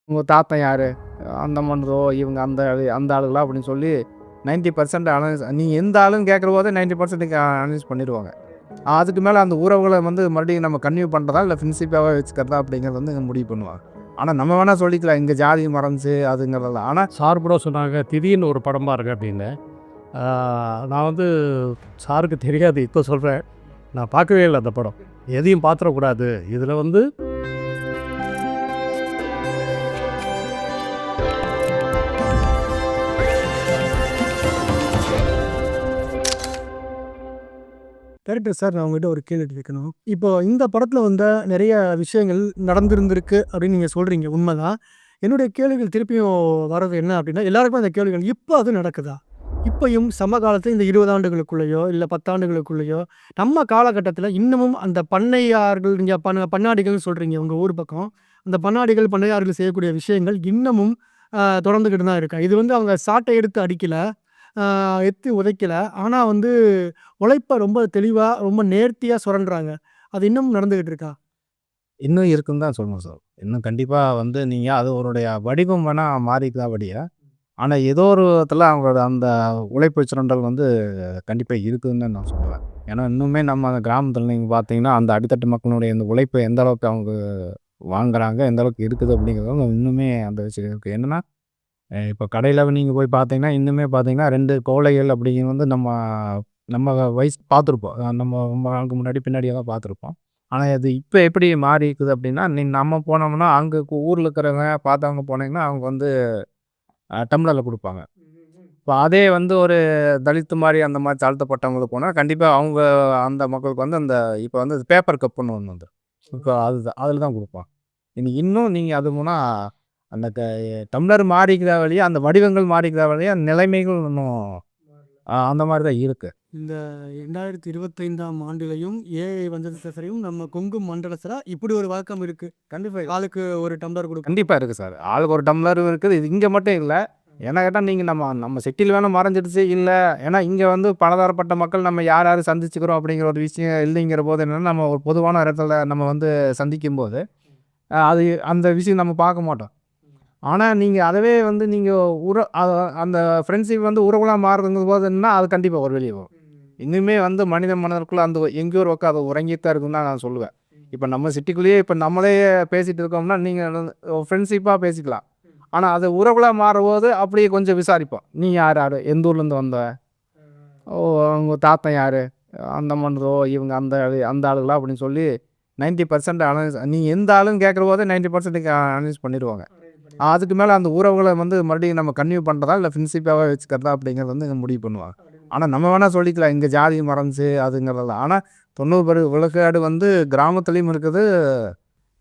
உங்க தாத்தன் யாரு? அந்த மன்னரோ, இவங்க அந்த அந்த ஆளுகளா அப்படின்னு சொல்லி 90% நீங்க எந்த ஆளுன்னு கேட்குறபோதே 90% அனலைஸ் பண்ணிருவாங்க. அதுக்கு மேல அந்த உறவுகள வந்து மறுபடியும் நம்ம கன்டின்யூ பண்றதா, இல்ல ஃப்ரெண்ட்ஷிப்பாவே வச்சுக்கிறதா அப்படிங்கிறது வந்து முடிவு பண்ணுவாங்க. ஆனா நம்ம வேணா சொல்லிக்கலாம், இங்க ஜாதி மறந்துச்சு அதுங்கிறதெல்லாம். ஆனா சார் கூட சொன்னாங்க, "திடீர்னு ஒரு படம் பாருங்க" அப்படின்னு. ஆ நான் வந்து சாருக்கு தெரியாது. இப்போ சொல்றேன். நான் பார்க்கவே இல்ல அந்த படம். எதையும் பார்த்துறக்கூடாது. இதில வந்து டைரக்டர் சார், நான் உங்ககிட்ட ஒரு கேள்வி கேட்கணும். இப்போ இந்த படத்துல நெறைய விஷயங்கள் நடந்திருந்திருக்கு அப்படின்னு நீங்க சொல்றீங்க. உண்மதான். என்னுடைய கேள்விகள் திருப்பியும் வர்றது என்ன அப்படின்னா, எல்லாருக்குமே அந்த கேள்விகள் இப்ப அது நடக்குதா? இப்பயும் சமகாலத்துல இந்த 20 ஆண்டுகளுக்குள்ளயோ, இல்ல 10 ஆண்டுகளுக்குள்ளயோ, நம்ம காலகட்டத்துல இன்னமும் அந்த பண்ணையார்கள், நீங்க பண்ணாடிகள்னு சொல்றீங்க உங்க ஊர் பக்கம். அந்த பண்ணாடிகள், பண்ணையார்கள் செய்யக்கூடிய விஷயங்கள் இன்னமும் தொடர்ந்துகிட்டு தான் இருக்கா? இது அவங்க சாட்டை எடுத்து அடிக்கல. ஆ எத்தி உதைக்கல. ஆனா உழைப்ப ரொம்ப தெளிவா, ரொம்ப நேர்த்தியா சுரண்டுறாங்க. அது இன்னமும் நடந்துகிட்டு இருக்கா? இன்னும் இருக்குன்னு தான் சொல்லணும் சார். இன்னும் கண்டிப்பா வந்து நீங்க அதனுடைய வடிவம் வேணா மாறிக்கலாம் ஒழிய, ஆனா ஏதோ ஒரு விதத்துல அவங்களோட அந்த உழைப்பு சுரண்டல் வந்து கண்டிப்பா இருக்குதுன்னு தான் நான் சொல்லுவேன். ஏன்னா இன்னுமே நம்ம கிராமத்துல நீங்க பார்த்தீங்கன்னா, அந்த அடித்தட்டு மக்களுடைய இந்த உழைப்பு எந்த அளவுக்கு அவங்க வாங்குறாங்க, எந்த அளவுக்கு இருக்குது அப்படிங்கிறது இன்னுமே அந்த விஷயம் இருக்கு. என்னன்னா, இப்போ கடையில நீங்க போய் பார்த்தீங்கன்னா, இன்னுமே பார்த்தீங்கன்னா 2 கோழைகள் அப்படிங்கிறது வந்து நம்ம நம்ம வயசு பார்த்துருப்போம். நம்ம ரொம்ப நாளுக்கு முன்னாடி பின்னாடியெல்லாம் பார்த்துருப்போம். ஆனா அது இப்ப எப்படி மாறி இருக்குது அப்படின்னா, நம்ம போனோம்னா, அங்க ஊர்ல இருக்கிறவங்க பார்த்தவங்க போனீங்கன்னா, அவங்க வந்து டம்ளர்ல குடுப்பாங்க. இப்ப அதே வந்து ஒரு தலித் மாரி அந்த மாரி தாழ்த்தப்பட்டவங்களுக்கு போனா, கண்டிப்பா அவங்க அந்த மக்களுக்கு வந்து அந்த இப்ப வந்து பேப்பர் கப்புன்னு ஒண்ணு வந்துரும். இப்ப அதுதான் அதில தான் குடுப்பாங்க. இன்னும் நீங்க அது போனா அந்த டம்ளர் மாறிக்குதா வழிய, அந்த வடிவங்கள் மாறிக்குதா வழிய, நிலைமைகள் இன்னும் அந்த மாரி தான் இருக்கு. இந்த 2025ஆம் ஆண்டிலயும் ஏஐ வந்தது சரியும், நம்ம கொங்கு மண்டலத்துல இப்படி ஒரு வழக்கம் இருக்கு. கண்டிப்பா ஆளுக்கு ஒரு டம்ளர் குடுப்போம். கண்டிப்பா இருக்கு சார். ஆளுக்கு ஒரு டம்ளரும் இருக்குது. இது இங்க மட்டும் இல்ல. என்ன கேட்டா, நீங்க நம்ம நம்ம சிட்டில வேணா மறைஞ்சிடுச்சு. இல்ல ஏன்னா இங்க வந்து பலதரப்பட்ட மக்கள் நம்ம யார் யாரு சந்திச்சுக்கிறோம் அப்படிங்கிற ஒரு விஷயம் இல்லைங்கிற போது என்னன்னா, நம்ம ஒரு பொதுவான இடத்துல நம்ம வந்து சந்திக்கும்போது, அது அந்த விஷயம் நம்ம பார்க்க மாட்டோம். ஆனா நீங்க அதவே வந்து நீங்க உற அ அந்த ஃப்ரெண்ட்ஷிப் வந்து உறவுகளா மாறுதுங்கும்போது என்னன்னா, அது கண்டிப்பா ஒரு வெளிய வரும். இன்னுமே வந்து மனித மனதிற்குள்ள அந்த எங்கேயோ ஒரு பக்கம் அது உறங்கிட்டு தான் இருக்குன்னு தான் நான் சொல்லுவேன். இப்ப நம்ம சிட்டிக்குள்ளேயே இப்ப நம்மளே பேசிட்டு இருக்கோம்னா, நீங்க ஃப்ரெண்ட்ஷிப்பா பேசிக்கலாம். ஆனா அது உறவுகளா மாறும்போது அப்படியே கொஞ்சம் விசாரிப்போம். "நீ யாரு? எந்த ஊர்லேருந்து வந்த? ஓ! உங்க தாத்தன் யாரு? அந்த மன்னரோ, இவங்க அந்த அந்த ஆளுகளா?" அப்படின்னு சொல்லி 90% நீங்க எந்த ஆளுன்னு கேட்குறபோதே 90% அனலைஸ் பண்ணிருவாங்க. அதுக்கு மேல அந்த உறவுகள வந்து மறுபடியும் நம்ம கன்டின்யூ பண்றதா, இல்ல ஃப்ரெண்ட்ஷிப்பாவே வச்சுக்கிறதா அப்படிங்கிறது வந்து முடிவு பண்ணுவாங்க. ஆனா நம்ம வேணா சொல்லிக்கலாம், இங்க ஜாதி மறந்துச்சு அதுங்கிறதெல்லாம். ஆனா 90 விழுக்காடு வந்து கிராமத்திலயும் இருக்குது,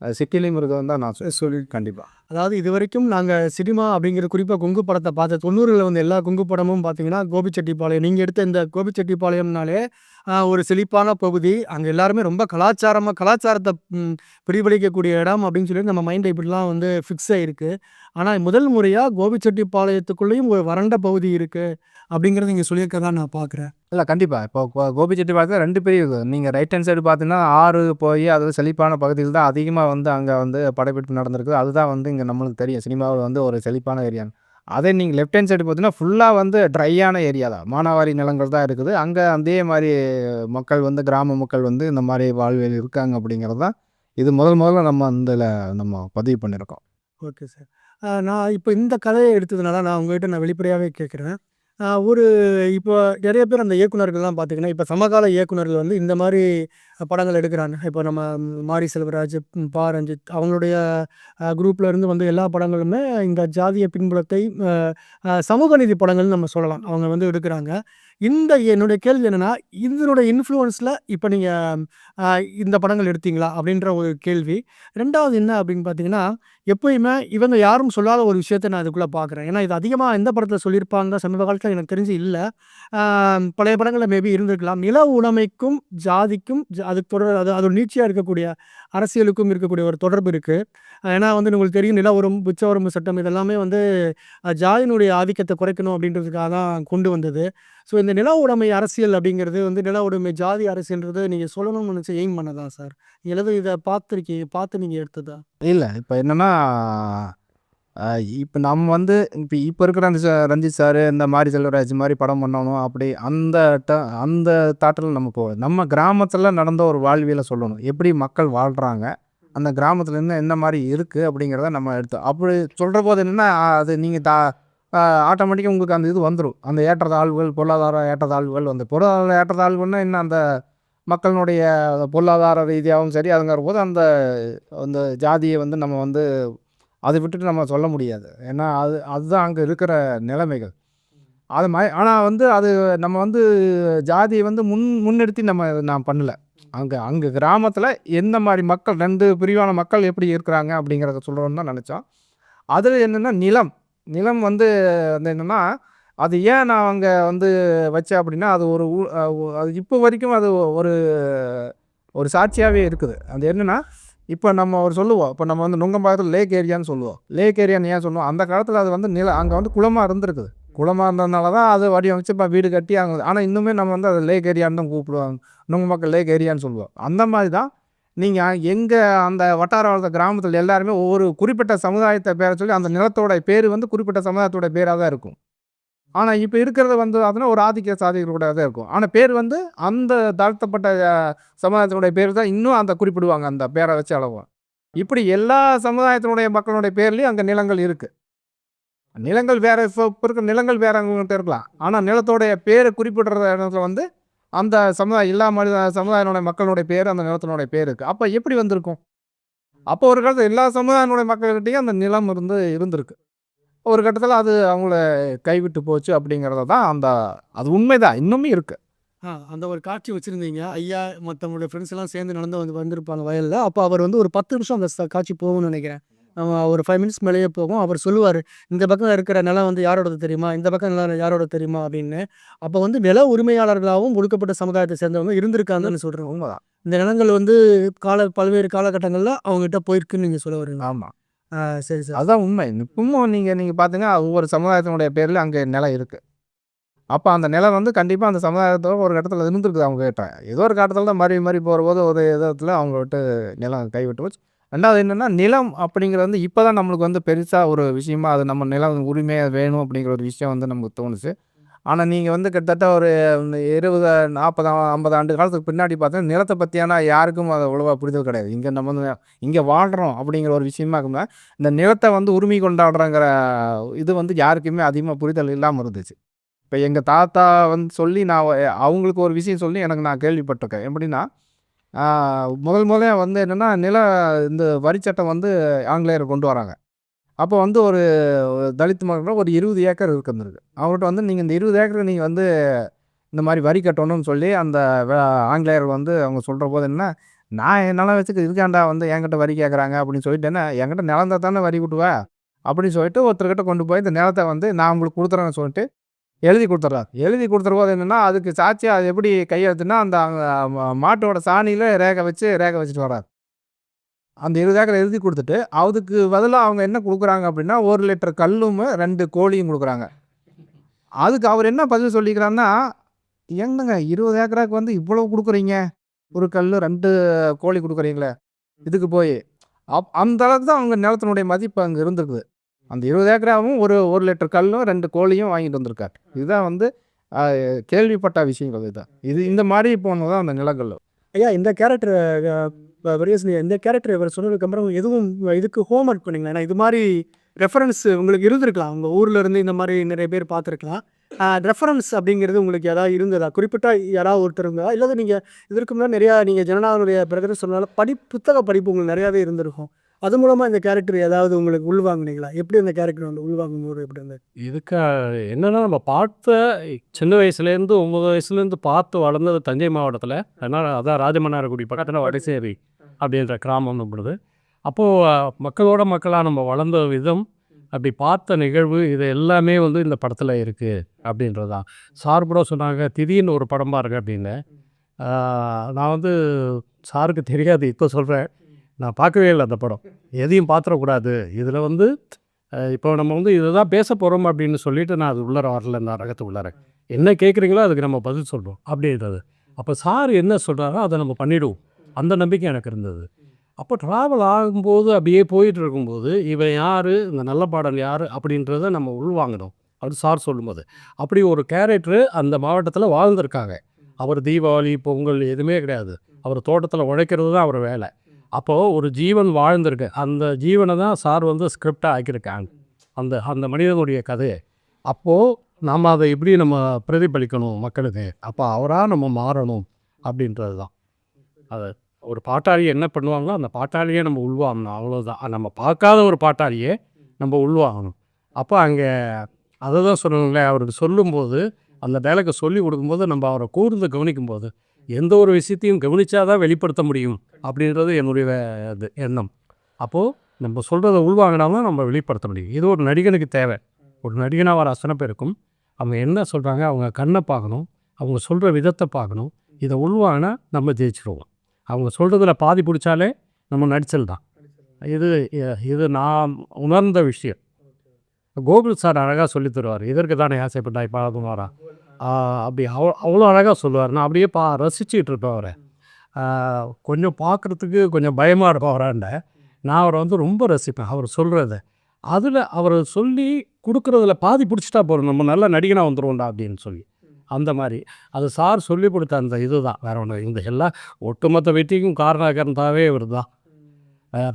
சிட்டிலயும் இருக்குதுன்னு தான் நான் கண்டிப்பா. அதாவது இதுவரைக்கும் நாங்க சினிமா அப்படிங்கிற குறிப்பா கொங்கு படத்த பார்த்த 90ல எல்லா கொங்கு படமும் பார்த்தீங்கன்னா, கோபிச்செட்டிப்பாளையம். நீங்க எடுத்த இந்த கோபிச்செட்டிப்பாளையம்னாலே, ஒரு செழிப்பான பகுதி. அங்க எல்லாருமே ரொம்ப கலாச்சாரத்த பிரதிபலிக்கக்கூடிய இடம் அப்படின்னு சொல்லி நம்ம மைண்ட்ல இப்படிலாம் ஃபிக்ஸ் ஆயிருக்கு. ஆனா முதல் முறையா கோபிச்செட்டிப்பாளையத்துக்குள்ளேயும் ஒரு வறண்ட பகுதி இருக்கு, அப்படிங்கிறத நீங்க சொல்லியிருக்கிறதா நான் பார்க்குறேன். இல்ல கண்டிப்பா. இப்போ கோபிச்செட்டிப்பாளையத்துல 2 பிரிவு இருக்குது. நீங்க ரைட் ஹேண்ட் சைடு பார்த்தீங்கன்னா, ஆறு போயி அது செழிப்பான பகுதிகள் தான் அதிகமா வந்து அங்க வந்து படப்பிடிப்பு நடந்திருக்குது. அதுதான் வந்து இங்க நம்மளுக்கு தெரியும். சினிமாவுல வந்து ஒரு செழிப்பான ஏரியான்னு. அதே நீங்க லெஃப்ட் ஹேண்ட் சைடு பார்த்தீங்கன்னா, ஃபுல்லா வந்து ட்ரையான ஏரியா தான். மானாவாரி நிலங்கள் தான் இருக்குது. அங்க அதே மாரி மக்கள் வந்து கிராம மக்கள் வந்து இந்த மாரி வாழ்வியல் இருக்காங்க அப்படிங்கிறது தான், இது முதல்ல நம்ம இதுல நம்ம பதிவு பண்ணியிருக்கோம். Okay sir. நான் இப்ப இந்த கதைய எடுத்ததுனால நான் உங்ககிட்ட வெளிப்படையாவே கேட்கிறேன். ஒரு இப்போ நெறைய பேர் அந்த இயக்குனர்கள்லாம் பார்த்தீங்கன்னா, இப்ப சமகால இயக்குனர்கள் இந்த மாரி படங்கள் எடுக்குறாங்க. இப்போ நம்ம மாரி செல்வராஜ், பா. ரஞ்சித் அவங்களுடைய குரூப்ல இருந்து எல்லா படங்களுமே இந்த ஜாதிய பின்புலத்தை அ அ சமூக நீதி படங்கள்னு நம்ம சொல்லலாம். அவங்க எடுக்குறாங்க. என்னுடைய கேள்வி என்னன்னா, இதனுடைய இன்ஃப்ளூயன்ஸ்ல இப்ப நீங்க அ இந்த படங்கள் எடுத்தீங்களா? அப்படின்ற ஒரு கேள்வி. 2வது என்ன அப்படின்னு பார்த்தீங்கன்னா, எப்பயுமே இவங்க யாரும் சொல்லாத ஒரு விஷயத்த நான் இதுக்குள்ள பார்க்குறேன். ஏன்னா, இது அதிகமா எந்த படத்துல சொல்லியிருப்பாங்க சமீப காலத்துல எனக்கு தெரிஞ்சு இல்ல. ஆ பழைய படங்கள்ல மேபி இருந்திருக்கலாம். நில உடைமைக்கும், ஜாதிக்கும் அதுக்கு அது அது ஒரு நீட்சியா இருக்கக்கூடிய அரசியலுக்கும் இருக்கக்கூடிய ஒரு தொடர்பு இருக்கு. ஏன்னா உங்களுக்கு தெரியும் நில உச்சவரம்பு சட்டம் இதெல்லாமே ஜாதியினுடைய ஆதிக்கத்த குறைக்கணும் அப்படின்றதுக்காக தான் கொண்டு வந்தது. ஸோ இந்த நில உடைமை அரசியல் அப்படிங்கிறது நில உடைமை ஜாதி அரசியல்ன்றது நீங்க சொல்லணும்னு நினைச்ச எய்ம் பண்ணதா சார்? அல்லது இத பார்த்து நீங்க எடுத்ததா? இல்ல. இப்ப என்னன்னா, இப்போ நம்ம வந்து இப்போ இருக்கிற அந்த ரஞ்சித் சார் இந்த மாதிரி செல்வராஜ் மாதிரி படம் பண்ணணும் அப்படி அந்த தாட்டில் நம்ம போவோம். நம்ம கிராமத்தில் நடந்த ஒரு வாழ்வியலை சொல்லணும். எப்படி மக்கள் வாழ்கிறாங்க, அந்த கிராமத்தில் இருந்து என்ன மாதிரி இருக்குது அப்படிங்கிறத நம்ம எடுத்தோம். அப்படி சொல்கிற போது என்னென்னா அது நீங்கள் ஆட்டோமேட்டிக்காக உங்களுக்கு அந்த இது வந்துடும். அந்த ஏற்றத்தாழ்வுகள், பொருளாதார ஏற்றத்தாழ்வுகள் வந்து பொருளாதார ஏற்றத்தாழ்வுன்னா என்ன, அந்த மக்களினுடைய பொருளாதார ரீதியாகவும் சரி அதுங்கிற போது அந்த அந்த ஜாதியை வந்து நம்ம வந்து அதை விட்டுட்டு நம்ம சொல்ல முடியாது. ஏன்னா அதுதான் அங்கே இருக்கிற நிலைமைகள். அது மாதிரி ஆனால் வந்து அது நம்ம வந்து ஜாதியை வந்து முன்னிறுத்தி நான் பண்ணல. அங்கே கிராமத்தில் எந்த மாதிரி மக்கள் 2 பிரிவான மக்கள் எப்படி இருக்கிறாங்க அப்படிங்கிறத சொல்கிறோன்னு தான் நினச்சோம். அதில் என்னென்னா நிலம் வந்து என்னென்னா அது ஏன் நான் அங்கே வந்து வச்சேன் அப்படின்னா அது அது இப்போ வரைக்கும் அது ஒரு சாட்சியாகவே இருக்குது. அது என்னென்னா இப்போ நம்ம சொல்லுவோம், இப்போ நம்ம வந்து நுங்கம்பாக்கத்தில் லேக் ஏரியான்னு சொல்லுவோம். லேக் ஏரியான்னு ஏன் சொல்லுவோம், அந்த காலத்தில் அது வந்து அங்கே வந்து குளமாக இருந்திருக்குது. குளமாக இருந்ததுனால தான் அது வடிவமைச்சு இப்போ வீடு கட்டி அங்கே. ஆனால் இன்னுமே நம்ம வந்து அது லேக் ஏரியான்னு தான் கூப்பிடுவாங்க. நுங்கம்பாக்கம் லேக் ஏரியான்னு சொல்லுவோம். அந்த மாதிரி தான் நீங்கள் எங்கள் அந்த வட்டார வளர்த்த கிராமத்தில் எல்லாருமே ஒவ்வொரு குறிப்பிட்ட சமுதாயத்தை பேரை சொல்லி அந்த நிலத்தோட பேர் வந்து குறிப்பிட்ட சமுதாயத்தோட பேராக தான் இருக்கும். ஆனால் இப்போ இருக்கிறது வந்து பார்த்தீங்கன்னா ஒரு ஆதிக்க சாதிகளோட தான் இருக்கும். ஆனால் பேர் வந்து அந்த தாழ்த்தப்பட்ட சமுதாயத்தினுடைய பேர் தான் இன்னும் அந்த குறிப்பிடுவாங்க, அந்த பேரை வச்சு அளவும். இப்படி எல்லா சமுதாயத்தினுடைய மக்களுடைய பேர்லேயும் அங்கே நிலங்கள் இருக்குது. நிலங்கள் வேறு, இப்போ இருக்கிற நிலங்கள் வேறு அவங்கள்ட்ட இருக்கலாம். ஆனால் நிலத்தோடைய பேரை குறிப்பிடுற இடத்துல வந்து அந்த சமுதாயம் எல்லா சமுதாயத்தினுடைய மக்களுடைய பேர் அந்த நிலத்தினுடைய பேர் இருக்குது. அப்போ எப்படி வந்திருக்கும்? அப்போ ஒரு காலத்தில் எல்லா சமுதாயத்தினுடைய மக்கள்கிட்டையும் அந்த நிலம் இருந்திருக்கு. ஒரு கட்டத்தில் அது அவங்கள கைவிட்டு போச்சு அப்படிங்கிறத தான் அது உண்மைதான், இன்னுமே இருக்குது. அந்த ஒரு காட்சி வச்சுருந்தீங்க. ஐயா மற்றவங்களுடைய ஃப்ரெண்ட்ஸ் எல்லாம் சேர்ந்து வந்திருப்பாங்க வயலில். அப்போ அவர் வந்து ஒரு 10 நிமிஷம் அந்த காட்சி போகும்னு நினைக்கிறேன். ஒரு 5 மினிட்ஸ் மேலேயே போகும். அவர் சொல்லுவார், இந்த பக்கம் இருக்கிற நிலம் வந்து யாரோடது தெரியுமா, இந்த பக்கம் நிலம் யாரோட தெரியுமா அப்படின்னு. அப்போ வந்து நில உரிமையாளர்களாகவும் ஒடுக்கப்பட்ட சமுதாயத்தை சேர்ந்தவங்க இருந்திருக்காங்கன்னு சொல்கிறேன். உண்மைதான். இந்த நிலங்கள் வந்து பல்வேறு காலகட்டங்களில் அவங்ககிட்ட போயிருக்குன்னு நீங்கள் சொல்ல வரீங்க. ஆமாம், சரி சார். அதுதான் உண்மை. இப்பவும் நீங்கள் பார்த்தீங்கன்னா ஒவ்வொரு சமுதாயத்தினுடைய பேரில் அங்கே நிலம் இருக்குது. அப்போ அந்த நிலம் வந்து கண்டிப்பாக அந்த சமுதாயத்தோட ஒரு இடத்துல இருந்துருக்குது. அவங்க கிட்ட ஏதோ ஒரு காலத்தில் தான் மாறி போகிற போது ஒரு விதத்தில் அவங்க விட்டு நிலம் கைவிட்டு போச்சு. ரெண்டாவது என்னென்னா நிலம் அப்படிங்கிறது வந்து இப்போ தான் நம்மளுக்கு வந்து பெருசாக ஒரு விஷயமா அது நம்ம நிலம் உரிமையாக வேணும் அப்படிங்கிற ஒரு விஷயம் வந்து நமக்கு தோணுச்சு. ஆனால் நீங்கள் வந்து கிட்டத்தட்ட ஒரு 20, 40, 50 ஆண்டு காலத்துக்கு பின்னாடி பார்த்தீங்கன்னா நிலத்தை பற்றியான யாருக்கும் அது அவ்வளோவா புரிதல் கிடையாது. இங்கே நம்ம வந்து இங்கே வாழ்கிறோம் அப்படிங்கிற ஒரு விஷயமா இருக்கும்போது இந்த நிலத்தை வந்து உரிமை கொண்டாடுறங்கிற இது வந்து யாருக்குமே அதிகமாக புரிதல் இல்லாமல் இருந்துச்சு. இப்போ எங்கள் தாத்தா வந்து சொல்லி நான் அவங்களுக்கு ஒரு விஷயம் சொல்லி நான் கேள்விப்பட்டிருக்கேன். எப்படின்னா முதல்ல வந்து என்னென்னா இந்த வரிச்சட்டம் வந்து ஆங்கிலேயர் கொண்டு வராங்க. அப்போ வந்து ஒரு தலித் மக்கள் ஒரு 20 ஏக்கர் இருந்திருக்கு. அவர்கிட்ட வந்து நீங்கள் இந்த 20 ஏக்கருக்கு நீங்கள் வந்து இந்த மாதிரி வரி கட்டணும்னு சொல்லி அந்த ஆங்கிலேயர் வந்து அவங்க சொல்கிற போது என்ன, நான் என் நிலம் வச்சுக்க இருக்காண்டா வந்து என்கிட்ட வரி கேட்குறாங்க அப்படின்னு சொல்லிட்டு, என்ன என்கிட்ட நிலந்தா தானே வரி விட்டுவேன் அப்படின்னு சொல்லிட்டு ஒருத்தர்கிட்ட கொண்டு போய் இந்த நிலத்தை வந்து நான் உங்களுக்கு கொடுத்துறேன்னு சொல்லிட்டு எழுதி கொடுத்துட்றாரு. எழுதி கொடுத்துற போது என்னென்னா அதுக்கு சாட்சியாக அது எப்படி கையெழுத்துனா அந்த மாட்டோட சாணியில் ரேகை வச்சுட்டு வர்றாரு. அந்த 20 ஏக்கரை எழுதி கொடுத்துட்டு அதுக்கு பதிலாக அவங்க என்ன கொடுக்குறாங்க அப்படின்னா 1 லிட்டர் கல்லும் 2 கோழியும் கொடுக்குறாங்க. அதுக்கு அவர் என்ன பதில் சொல்லிக்கிறாருன்னா, என்னங்க 20 ஏக்கராக்கு வந்து இவ்வளோ கொடுக்குறீங்க, ஒரு கல் 2 கோழி கொடுக்குறீங்களே இதுக்கு போய் அந்த அளவுக்கு தான் அவங்க நிலத்தினுடைய மதிப்பு அங்கே இருந்திருக்குது. அந்த 20 ஏக்கராவும் ஒரு லிட்டர் கல்லும் 2 கோழியும் வாங்கிட்டு வந்திருக்காரு. இதுதான் வந்து கேள்விப்பட்ட விஷயங்கள். இதுதான் இந்த மாதிரி போனது தான் அந்த நிலங்கள். ஐயா இந்த கேரக்டர் இந்த கேரக்டர் இவர் சொன்னதுக்கப்புறம் எதுவும் இதுக்கு ஹோம்ஒர்க் பண்ணிங்களா? ஏன்னா இது மாதிரி ரெஃபரன்ஸ் உங்களுக்கு இருந்திருக்கலாம், உங்கள் ஊரில் இருந்து இந்த மாதிரி நிறைய பேர் பார்த்துருக்கலாம். ரெஃபரன்ஸ் அப்படிங்கிறது உங்களுக்கு ஏதாவது இருந்ததா? குறிப்பிட்ட யாராவது ஒருத்தர் இருந்தா, இல்லை நீங்கள் இதற்கு முன்னாடி நிறையா நீங்கள் ஜனநாயகனுடைய பிரகடனம் சொன்னாலும் புத்தக படிப்பு உங்களுக்கு நிறையாவே இருந்திருக்கும். அது மூலமாக இந்த கேரக்டர் ஏதாவது உங்களுக்கு உள்வாங்கினீங்களா? எப்படி அந்த கேரக்டர் வந்து உள்வாங்கும்போது எப்படி இருந்தது? இதுக்கு என்னென்னா நம்ம பார்த்த சின்ன வயசுலேருந்து 9 வயசுலேருந்து பார்த்து வளர்ந்தது தஞ்சை மாவட்டத்தில். அதனால் அதான் ராஜமன்னார்குடி பக்கத்தில் வடசேரி அப்படின்ற கிராமம் நம்மளுது. அப்போது மக்களோட மக்களாக நம்ம வளர்ந்த விதம், அப்படி பார்த்த நிகழ்வு, இது எல்லாமே வந்து இந்த படத்தில் இருக்குது அப்படின்றது தான். சார் கூட சொன்னாங்க திடீர்னு ஒரு படம் பாருங்க அப்படின்னு. நான் வந்து சாருக்கு தெரியாது, இப்போ சொல்கிறேன். நான் பார்க்கவே இல்லை அந்த படம். எதையும் பார்த்துடக்கூடாது இதில் வந்து. இப்போ நம்ம வந்து இதை தான் பேச போகிறோம் அப்படின்னு சொல்லிட்டு நான் அது உள்ளார வரல, இந்த ரகத்து உள்ளார என்ன கேட்குறீங்களோ அதுக்கு நம்ம பதில் சொல்கிறோம் அப்படின்றது. அப்போ சார் என்ன சொல்கிறாரோ அதை நம்ம பண்ணிவிடுவோம், அந்த நம்பிக்கை எனக்கு இருந்தது. அப்போ ட்ராவல் ஆகும்போது அப்படியே போயிட்டு இருக்கும்போது இவன் யார், இந்த நல்ல பாடல் யார் அப்படின்றத நம்ம உள்வாங்கணும். அது சார் சொல்லும்போது அப்படி ஒரு கேரக்டரு அந்த மாவட்டத்தில் வாழ்ந்திருக்காங்க. அவர் தீபாவளி பொங்கல் எதுவுமே கிடையாது. அவர் தோட்டத்தில் உழைக்கிறது தான் அவர் வேலை. அப்போது ஒரு ஜீவன் வாழ்ந்திருக்கு. அந்த ஜீவனை தான் சார் வந்து ஸ்கிரிப்டாக ஆக்கியிருக்காங்க. அந்த அந்த மனிதனுடைய கதையை அப்போது நம்ம அதை எப்படி நம்ம பிரதிபலிக்கணும் மக்களுக்கு. அப்போ அவராக நம்ம மாறணும் அப்படின்றது தான். அது ஒரு பாட்டாளி என்ன பண்ணுவாங்களோ அந்த பாட்டாளியே நம்ம உள்வாங்கணும். அவ்வளோதான். நம்ம பார்க்காத ஒரு பாட்டாளியே நம்ம உள்வாங்கணும். அப்போ அங்கே அதை தான் சொல்லணுங்களே, அவருக்கு சொல்லும்போது அந்த டைலாக்கை சொல்லி கொடுக்கும்போது நம்ம அவரை கூர்ந்து கவனிக்கும்போது எந்த ஒரு விஷயத்தையும் கவனித்தாதான் வெளிப்படுத்த முடியும் அப்படின்றது என்னுடைய இது எண்ணம். அப்போது நம்ம சொல்கிறத உள்வாங்கினாலும் நம்ம வெளிப்படுத்த முடியும். இது ஒரு நடிகனுக்கு தேவை. ஒரு நடிகனாக வர அத்தனை பேருக்கும் அவங்க என்ன சொல்கிறாங்க, அவங்க கண்ணை பார்க்கணும், அவங்க சொல்கிற விதத்தை பார்க்கணும். இதை உள்வாங்கினா நம்ம ஜெயிச்சிருவோம். அவங்க சொல்கிறதுல பாதி பிடிச்சாலே நம்ம நடிச்சல் தான். இது இது நான் உணர்ந்த விஷயம். கோகுல் சார் அழகாக சொல்லி தருவார். இதற்கு தானே ஆசைப்பட்டாய் பாடுவாரா அப்படி அவ்வளோ அழகாக சொல்லுவார். நான் அப்படியே ரசிச்சுக்கிட்டு இருப்பேன் அவரை. கொஞ்சம் பார்க்குறதுக்கு கொஞ்சம் பயமாக இருப்பேன் அவராண்ட. நான் அவரை வந்து ரொம்ப ரசிப்பேன் அவர் சொல்கிறத. அதில் அவர் சொல்லி கொடுக்குறதுல பாதி பிடிச்சிட்டா போகிறோம், நம்ம நல்ல நடிகனாக வந்துடுவோம்டா அப்படின்னு சொல்லி. அந்த மாதிரி அது சார் சொல்லி கொடுத்த அந்த இது தான், வேறு ஒன்று. இந்த எல்லா ஒட்டுமொத்த வெற்றிக்கும் காரணகர்த்தாவே இவர் தான்.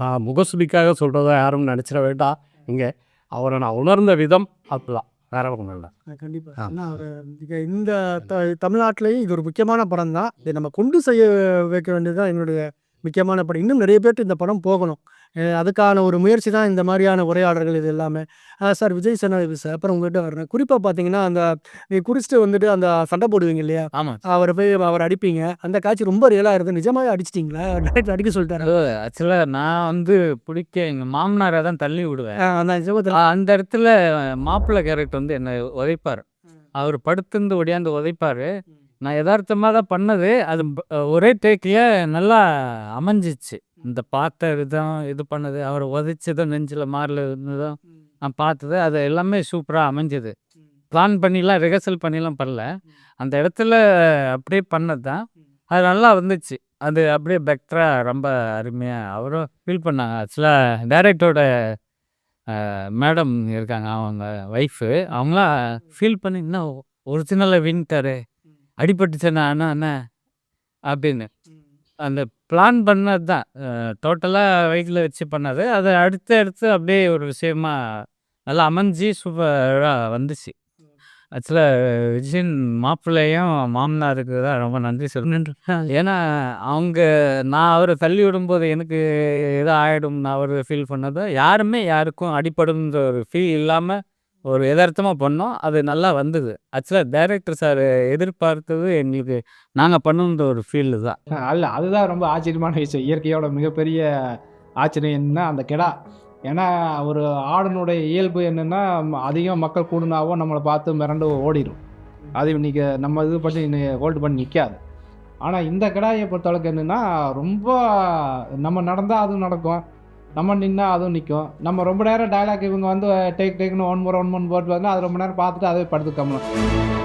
நான் முகசுலிக்காக சொல்கிறதா யாரும் நினச்சிட வேண்டாம். இங்கே அவரை நான் உணர்ந்த விதம் அதுதான், வேற ஒன்றும் இல்லை. கண்டிப்பாக. ஏன்னா அவர் இந்த தமிழ்நாட்டிலையும் இது ஒரு முக்கியமான படம் தான். இதை நம்ம கொண்டு செய்ய வைக்க வேண்டியது தான் என்னுடைய முக்கியமான படம். இன்னும் நிறைய பேர்ட்டு இந்த படம் போகணும். அதுக்கான ஒரு முயற்சி தான் இந்த மாதிரியான உரையாடல்கள் இது எல்லாமே. சார் விஜய் சேனாதிபதி சார், அப்புறம் உங்கள்கிட்ட வரேன். குறிப்பாக பார்த்தீங்கன்னா அந்த குறிச்சிட்டு வந்துட்டு அந்த சண்டை போடுவீங்க இல்லையா, ஆமாம். அவரை போய் அவர் அடிப்பீங்க. அந்த காட்சி ரொம்ப ரியலாக இருக்குது. நிஜமாவே அடிச்சிட்டிங்களா? டைரக்டர் அடிக்க சொல்லிட்டாரு. ஆக்சுவலாக நான் வந்து எங்கள் மாமனாரை தான் தள்ளி விடுவேன். அந்த நிஜமத்தில் அந்த இடத்துல மாப்பிள்ளை கேரக்டர் வந்து என்னை உதைப்பார். அவர் படுத்திருந்து ஒடியாந்து உதைப்பார். நான் யதார்த்தமாக தான் பண்ணது. அது ஒரே டேக்கில் நல்லா அமைஞ்சிச்சு. இந்த பார்த்த விதம், இது பண்ணது, அவர் உதைச்சதும் நெஞ்சில் மாரில் இருந்ததும் நான் பார்த்தது, அது எல்லாமே சூப்பராக அமைஞ்சது. பிளான் பண்ணிலாம் ரிஹர்சல் பண்ணிலாம் பண்ணல. அந்த இடத்துல அப்படியே பண்ணது தான். அது நல்லா வந்துச்சு. அது அப்படியே பெக்டராக ரொம்ப அருமையாக அவரும் ஃபீல் பண்ணாங்க. ஆக்சுவலாக டைரக்டரோட மேடம் இருக்காங்க, அவங்க ஒய்ஃபு. அவங்களாம் ஃபீல் பண்ணி இன்னும் ஒரிஜினலாக வின்ட்டாரு, அடிபட்டுச்சேண்ணா அண்ணா அண்ணா அப்படின்னு. அந்த பிளான் பண்ணது தான், டோட்டலாக வெஹிக்கிளை வச்சு பண்ணது. அது அடுத்து அப்படியே ஒரு விஷயமா நல்லா அமைஞ்சி சூப்பராக வந்துச்சு. ஆக்சுவலாக விஜயின் மாப்பிள்ளையும் மாமனாருக்கு தான் ரொம்ப நன்றி சொல்லணும். ஏன்னா நான் அவரை தள்ளி விடும்போது எனக்கு எதோ ஆகிடும்னு அவர் ஃபீல் பண்ணதை யாருமே யாருக்கும் அடிப்படும்ன்ற ஒரு ஃபீல் இல்லாமல் ஒரு எதார்த்தமாக பண்ணோம். அது நல்லா வந்தது. ஆக்சுவலாக டைரக்டர் சார் எதிர்பார்த்தது எங்களுக்கு நாங்கள் பண்ணணுன்ற ஒரு ஃபீல் தான். அல்ல, அதுதான் ரொம்ப ஆச்சரியமான விஷயம். இயற்கையோட மிகப்பெரிய ஆச்சரியம் என்னன்னா அந்த கிடா. ஏன்னா ஒரு ஆடனுடைய இயல்பு என்னென்னா, அதிகம் மக்கள் கூடுனாவோ நம்மளை பார்த்து மிரண்டு ஓடிடும். அது இன்றைக்கி நம்ம இது பண்ணி ஹோல்டு பண்ணி நிற்காது. ஆனால் இந்த கிடாயை பொறுத்தளவுக்கு என்னென்னா, ரொம்ப நம்ம நடந்தால் அதுவும் நடக்கும், நம்ம நின்னா அதுவும் நிற்கும். நம்ம ரொம்ப நேரம் டைலாக் இவங்க வந்து டேக்னு ஒன் மோர் போட்டு வந்து அது ரொம்ப நேரம் பார்த்துட்டு அதே படுத்து கம்மலாம்.